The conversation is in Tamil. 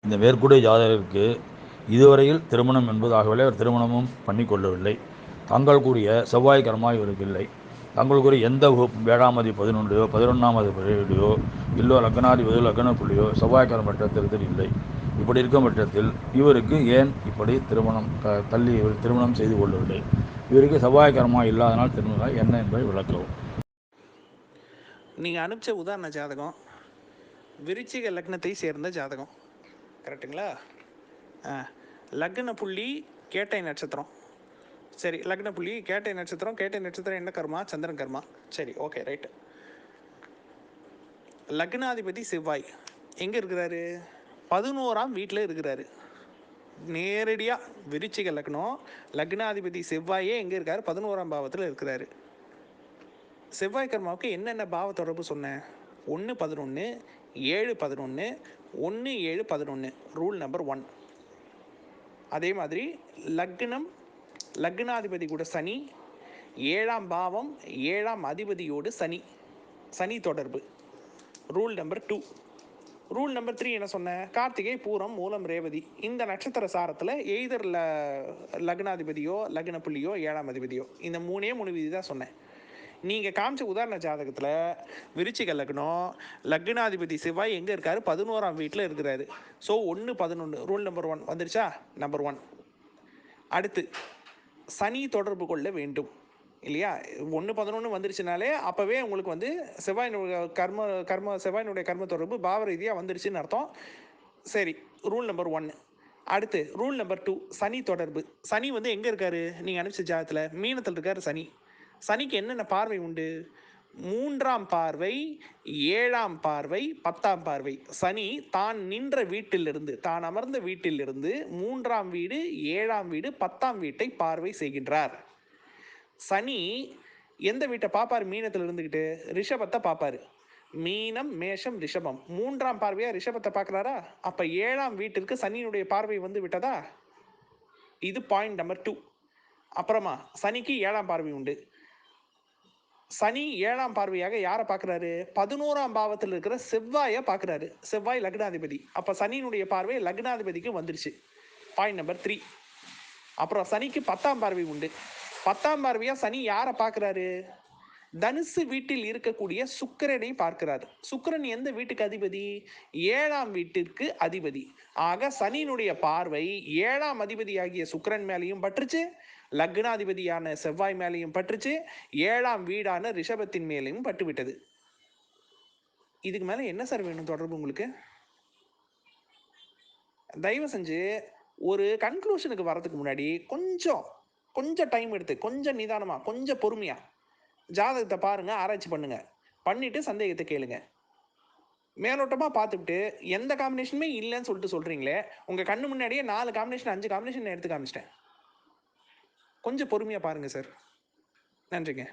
இந்த மேற்கூடிய ஜாதகருக்கு இதுவரையில் திருமணம் என்பதாகவே அவர் திருமணமும் பண்ணிக்கொள்ளவில்லை. தாங்கள் கூறிய செவ்வாய் கர்மா இவருக்கு இல்லை. தாங்கள் கூறிய எந்த வேளாமதி 11 11ஆம் வீடியோ இல்லோ லக்னாதிபதியோ லக்ன புள்ளியோ செவ்வாய் கர்மட்டத்தில் இல்லை. இப்படி இருக்கும் பட்சத்தில் இவருக்கு ஏன் இப்படி திருமணம் தள்ளி இவர் திருமணம் செய்து கொள்ளவில்லை? இவருக்கு செவ்வாய் கர்மா இல்லாதனால் திருமணம் என்ன என்பதை விளக்கவும். நீங்கள் அனுப்பிச்ச உதாரண ஜாதகம் விருச்சிக லக்னத்தை சேர்ந்த ஜாதகம், கரெக்டுங்களா? லக்ன புள்ளி கேட்டை நட்சத்திரம். சரி, லக்ன புள்ளி கேட்டை நட்சத்திரம். கேட்டை நட்சத்திரம் என்ன கர்மா? சந்திரன் கர்மா. சரி, ஓகே, ரைட்டு. லக்னாதிபதி செவ்வாய் எங்கே இருக்கிறாரு? 11ஆம் வீட்டில் இருக்கிறாரு. நேரடியாக விருச்சிக லக்னம், லக்னாதிபதி செவ்வாயே எங்கே இருக்காரு? 11ஆம் பாவத்தில் இருக்கிறாரு. செவ்வாய் கர்மாவுக்கு என்னென்ன பாவ தொடர்பு சொன்னேன்? 1 11 7 11 1 7 11 ரூல் நம்பர் 1. அதே மாதிரி லக்னம், லக்னாதிபதி கூட சனி, 7ஆம் பாவம் 7ஆம் அதிபதியோடு சனி தொடர்பு, ரூல் நம்பர் 2. ரூல் நம்பர் 3 என்ன சொன்னேன்? கார்த்திகை பூரம் மூலம் ரேவதி இந்த நட்சத்திர சாரத்தில் எய்தர் லக்னாதிபதியோ லக்ன புள்ளியோ 7ஆம் அதிபதியோ, இந்த 3 விதி தான் சொன்னேன். நீங்கள் காமிச்ச உதாரண ஜாதகத்தில் விருச்சிக லக்னம், லக்னாதிபதி செவ்வாய் எங்கே இருக்காரு? 11ஆம் வீட்டில் இருக்கிறாரு. ஸோ 1 11 ரூல் நம்பர் 1 வந்துருச்சா? நம்பர் 1. அடுத்து சனி தொடர்பு கொள்ள வேண்டும் இல்லையா? 1 11 வந்துருச்சுனாலே அப்போவே உங்களுக்கு வந்து செவ்வாயினுடைய செவ்வாயினுடைய கர்ம தொடர்பு பாவ ரீதியாக வந்துருச்சுன்னு அர்த்தம். சரி, ரூல் நம்பர் 1. அடுத்து ரூல் நம்பர் 2, சனி தொடர்பு. சனி வந்து எங்கே இருக்காரு? நீங்கள் அனுப்பிச்ச ஜாதகத்தில் மீனத்தில் இருக்காரு சனி. சனிக்கு என்னென்ன பார்வை உண்டு? 3ஆம் பார்வை, 7ஆம் பார்வை, 10ஆம் பார்வை. சனி தான் நின்ற வீட்டிலிருந்து, தான் அமர்ந்த வீட்டிலிருந்து 3ஆம் வீடு, 7ஆம் வீடு, 10ஆம் வீட்டை பார்வை செய்கின்றார். சனி எந்த வீட்டை பார்ப்பார்? மீனத்தில் இருந்துக்கிட்டு ரிஷபத்தை பார்ப்பார். மீனம், மேஷம், ரிஷபம் 3ஆம் பார்வையா ரிஷபத்தை பார்க்குறாரா? அப்போ 7ஆம் வீட்டிற்கு சனியினுடைய பார்வை வந்து விட்டதா? இது பாயிண்ட் நம்பர் 2. அப்புறமா சனிக்கு 7ஆம் பார்வை உண்டு. சனி 7ஆம் பார்வையாக யாரை பார்க்குறாரு? 11ஆம் பாவத்தில் இருக்கிற செவ்வாயை பார்க்குறாரு. செவ்வாய் லக்னாதிபதி. அப்போ சனியினுடைய பார்வை லக்னாதிபதிக்கு வந்துருச்சு. Point number 3. அப்புறம் சனிக்கு 10ஆம் பார்வை உண்டு. 10ஆம் பார்வையாக சனி யாரை பார்க்குறாரு? தனுசு வீட்டில் இருக்கக்கூடிய சுக்கிரனை பார்க்கிறார். சுக்கிரன் எந்த வீட்டுக்கு அதிபதி? 7ஆம் வீட்டிற்கு அதிபதி. ஆக சனியினுடைய பார்வை 7ஆம் அதிபதியாகிய சுக்கிரன் மேலேயும் பற்றுச்சு, லக்னாதிபதியான செவ்வாய் மேலேயும் பற்றுச்சு, 7ஆம் வீடான ரிஷபத்தின் மேலேயும் பட்டுவிட்டது. இதுக்கு மேலே என்ன சார் வேணும் தொடர்பு உங்களுக்கு? தயவு செஞ்சு ஒரு கன்க்ளூஷனுக்கு வர்றதுக்கு முன்னாடி கொஞ்சம் டைம் எடுத்து, கொஞ்சம் நிதானமாக, கொஞ்சம் பொறுமையாக ஜாதகத்தை பாருங்க, ஆராய்ச்சி பண்ணுங்க. பண்ணிட்டு சந்தேகத்தை கேளுங்க. மேலோட்டமாக பார்த்துட்டு எந்த காம்பினேஷனுமே இல்லைன்னு சொல்லிட்டு சொல்றீங்களே, உங்க கண்ணு முன்னாடியே 4 காம்பினேஷன் 5 காம்பினேஷன் எடுத்து காமிச்சிட்டேன். கொஞ்சம் பொறுமையாக பாருங்க சார். நன்றிங்க.